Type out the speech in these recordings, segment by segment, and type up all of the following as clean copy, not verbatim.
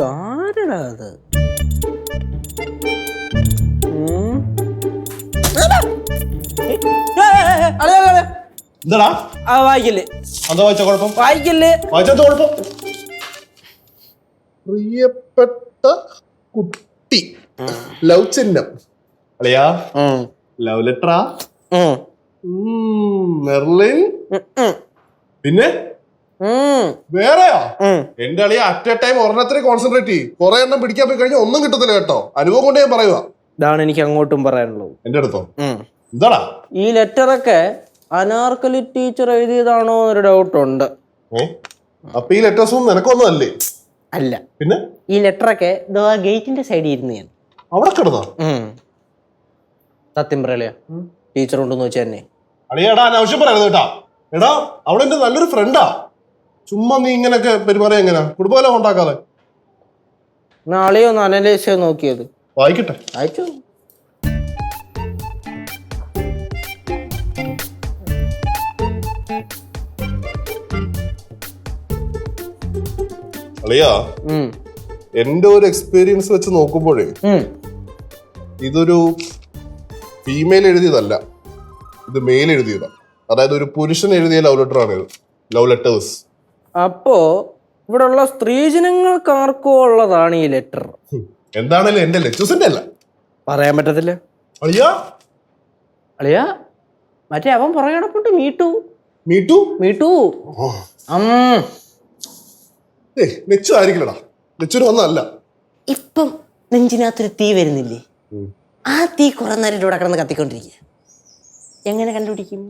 ആരടാ അത്? എന്താടാ വായിക്കല്ലേ? എന്താ വായിച്ച കുഴപ്പം? വായിക്കല്ലേ? വായിച്ചെന്താ കുഴപ്പം? പ്രിയപ്പെട്ട കുട്ടി, ലവ് ചിഹ്നം. അളിയാ ലവ് ലെറ്ററാ? മെർലിൻ. പിന്നെ വേറെയാ? എന്റെ അളിയ അറ്റ് എ ടൈം ഒരെണ്ണത്തിന് കോൺസെൻട്രേറ്റ് ചെയ്യും. കുറെ എണ്ണം പിടിക്കാൻ പോയി കഴിഞ്ഞാൽ ഒന്നും കിട്ടത്തില്ല കേട്ടോ. അനുഭവം കൊണ്ട് ഞാൻ പറയുക. ഇതാണ് എനിക്ക് അങ്ങോട്ടും പറയാനുള്ളത്. എന്റെ അടുത്തോ? എന്താടാ ഈ ലെറ്ററൊക്കെ അനാർക്കലി ടീച്ചർ എഴുതിയതാണോ എന്നൊരു ഡൗട്ട് ഉണ്ട്. അപ്പൊ ഈ ലെറ്റേഴ്സ് ഒന്നും നിനക്കൊന്നും അല്ലേ? അല്ല. പിന്നെ ഈ ലെറ്ററൊക്കെ ഗേറ്റിന്റെ സൈഡിൽ ഇരുന്ന് ഞാൻ അവിടെ കിടന്നോ? സത്യം പറയലേ, ടീച്ചർ ഉണ്ടെന്ന് വെച്ചാൽ തന്നെ. അളിയാടാ അനാവശ്യം പറയരുത് കേട്ടാ. എടാ അവളെന്റെ നല്ലൊരു ഫ്രണ്ടാ. ചുമ്മാ നീ ഇങ്ങനെയൊക്കെ പെരുമാറിയ എങ്ങനെയാ? കുടുംബം ഉണ്ടാക്കാതെ. നാളെയോ ഒന്ന് അനലൈസ് നോക്കിയത് വായിക്കട്ടെ. അയച്ചു. അളിയാ എന്റെ ഒരു എക്സ്പീരിയൻസ് വെച്ച് നോക്കുമ്പോഴേ ഇതൊരു ഫീമെയിൽ എഴുതിയതല്ല, ഇത് മെയിൽ എഴുതിയതാ. അതായത് ഒരു പുരുഷൻ എഴുതിയ ലവ് ലെറ്റർ ആണ് ഇത്. Love letters. അപ്പോ ഇവിടെ ഉള്ള സ്ത്രീജനങ്ങൾക്ക് ആർക്കോ ഉള്ളതാണ് ഈ ലെറ്റർ. എന്താണല്ലോ എന്റെ ലെറ്റേഴ്സിന്റെ അല്ല. പറയാൻ പറ്റത്തില്ല. അളിയാ അളിയാ മറ്റേ അവൻ പറയണപ്പോട്ട് മീട്ടു മീട്ടു മീട്ടു നെച്ചു ആയിരിക്കലടാ. നെച്ചൂര് വന്നതല്ല. ഇപ്പം നെഞ്ചിനകത്തൊരു തീ വരുന്നില്ലേ? ആ തീ കുറെ നേരം ഇവിടെ കിടന്ന് കത്തിക്കൊണ്ടിരിക്കുക. എങ്ങനെ കണ്ടുപിടിക്കും?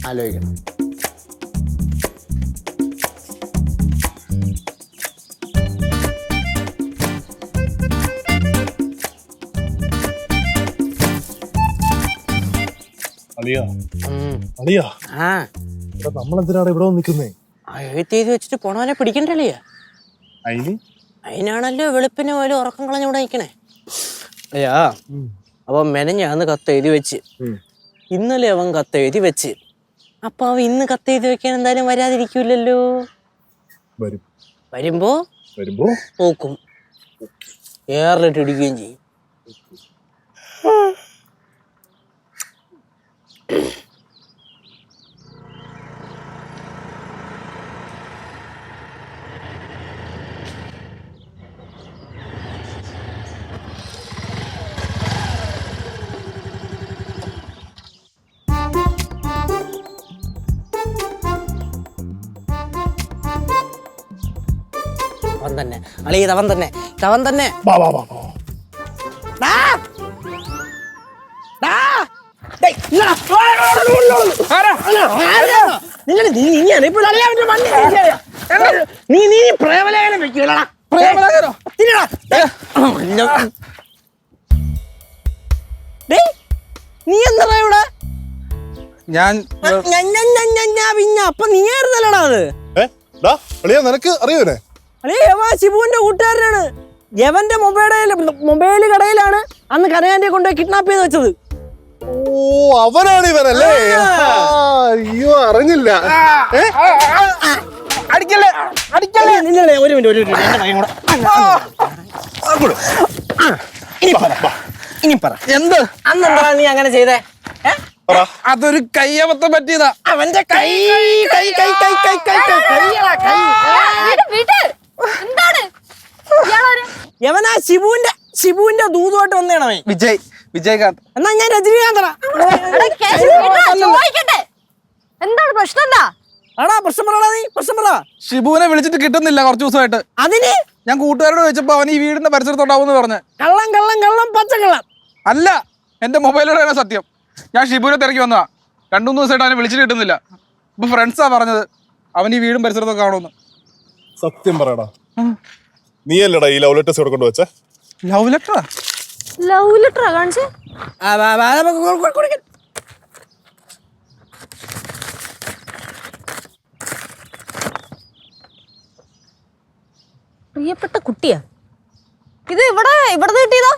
ആലോചിക്കണം. അളിയാ അളിയാ നമ്മളെന്തിനാണ് ഇവിടെ നിൽക്കുന്നേ? എഴുതി വെച്ചിട്ട് പോണവനെ പിടിക്കണ്ടല്ലേ? അതിനാണല്ലോ വെളുപ്പിന് പോലും ഉറക്കം കളഞ്ഞൂടെ നിൽക്കണേ. അയ്യാ അവൻ മെനഞ്ഞാന്ന് കത്ത് എഴുതി വെച്ച്, ഇന്നലെ അവൻ കത്ത് എഴുതി വെച്ച്. അപ്പൊ അവൻ ഇന്ന് കത്ത് എഴുതി വെക്കാൻ എന്തായാലും വരാതിരിക്കൂലല്ലോ. വരുമ്പോ നോക്കും, ഏറിലിട്ട് ഇടിക്കുകയും ചെയ്യും. അവൻ തന്നെ അളി, ഇതവൻ തന്നെ, ഇതവൻ തന്നെ. നീ പ്രേമലേഖനം വെക്കണോ? നീ എന്താ ഇവിടെ? ഞാൻ പിന്നെ അപ്പൊ നീ ആയിരുന്നല്ലടാ അത്. നിനക്ക് അറിയൂലേ? ശിവുവിന്റെ കൂട്ടുകാരനാണ്. യവന്റെ മൊബൈൽ കടയിലാണ് അന്ന് കനകാന്റെ കൊണ്ടുപോയി കിഡ്നാപ്പ് ചെയ്ത് വെച്ചത്. ഓ അവനാണ് ഇവനല്ലേ? അയ്യോ അറിഞ്ഞില്ല. ഒരു മിനിറ്റ് ഇനി പറ, എന്ത് അന്നെന്താ നീ അങ്ങനെ ചെയ്തേ? അതൊരു കയ്യബദ്ധം പറ്റിയതാ. അവന്റെ കൈ യവനാ ശിവുവിന്റെ ദൂതുമായിട്ട് വന്നേണവേ. വിജയകാന്ത്. എന്നാ ഞാൻ രജനീകാന്തടാ. എന്താണ് പ്രശ്നം? എന്താ പ്രശ്നം പറയടാ, നീ പ്രശ്നം പറ. ഷിബുവിനെ വിളിച്ചിട്ട് കിട്ടുന്നില്ല കുറച്ച് ദിവസമായിട്ട്. അതിന് ഞാൻ കൂട്ടുകാരോട് ചോദിച്ചപ്പോ അവൻ ഈ വീടിന്റെ പരിസരത്തോട്ടാവുന്ന് പറഞ്ഞ്. കള്ളം പച്ചക്കള്ളം അല്ല, എന്റെ മൊബൈലിലൂടെയാണ് സത്യം. ഞാൻ ഷിബുവിനെ തിരക്കി വന്നതാ. 2-3 ദിവസമായിട്ട് അവനെ വിളിച്ചിട്ട് കിട്ടുന്നില്ല. ഇപ്പൊ ഫ്രണ്ട്സാ പറഞ്ഞത് അവൻ ഈ വീടും പരിസരത്തൊക്കെ കാണുമെന്ന്. സത്യം പറയടാ, നീ അല്ലടാ ഈ ലവ് ലെറ്റേഴ്സ് ഇവിടെ കൊണ്ടുവച്ചേ? ലവ് ലെറ്ററാ? ലവ് ലെറ്ററാ കാണിച്ചേ? പ്രിയപ്പെട്ട കുട്ടിയാ ഇത്? ഇവിടെ കിട്ടിയതാ?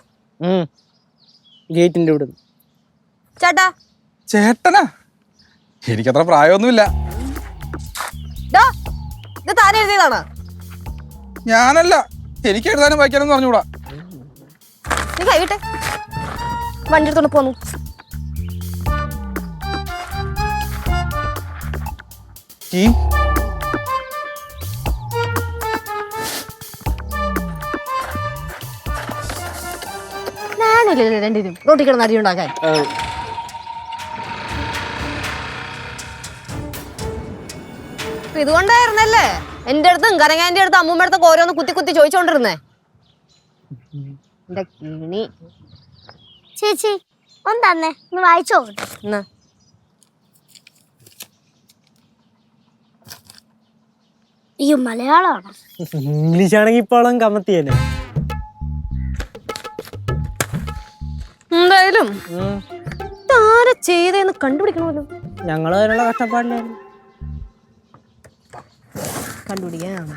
ഗേറ്റിന്റെ ഇവിടെ. ചേട്ടാ. ചേട്ടനാ? എനിക്കത്ര പ്രായമൊന്നുമില്ല. ഇത് താൻ എഴുതിയതാണ്. ഞാനല്ല, എനിക്ക് എഴുതാനും വായിക്കാനും പറഞ്ഞുകൂടാ. നീ കൈവിട്ടെ, വണ്ടി എടുത്തോണ്ട് പോന്നു. ഞാനില്ലേ രണ്ടിനും റോട്ടി കിടന്ന് അരി ഉണ്ടാക്കാൻ. ഇതുകൊണ്ടായിരുന്നല്ലേ എന്റെ അടുത്തും കനകാന്റെ അടുത്ത് അമ്മൂമ്മ അടുത്തൊക്കെ ഓരോന്ന് കുത്തി കുത്തി ചോദിച്ചോണ്ടിരുന്നേ. എന്റെ കിണി. ചേച്ചി ഒന്ന് തന്നെ ഒന്ന് വായിച്ചു നോക്കട്ടെ. എന്നാ ഈ മലയാളമാണ്. ഇംഗ്ലീഷ് ആണെങ്കിൽ ഇപ്പോഴും കമത്തിയല്ലേ. എന്തായാലും താരെ ചെയ്തെന്ന് കണ്ടുപിടിക്കണമല്ലോ. ഞങ്ങള് അതിനുള്ള കഷ്ടപ്പാടില്ലായിരുന്നു. കണ്ടുപിടിക്കാനാണ്.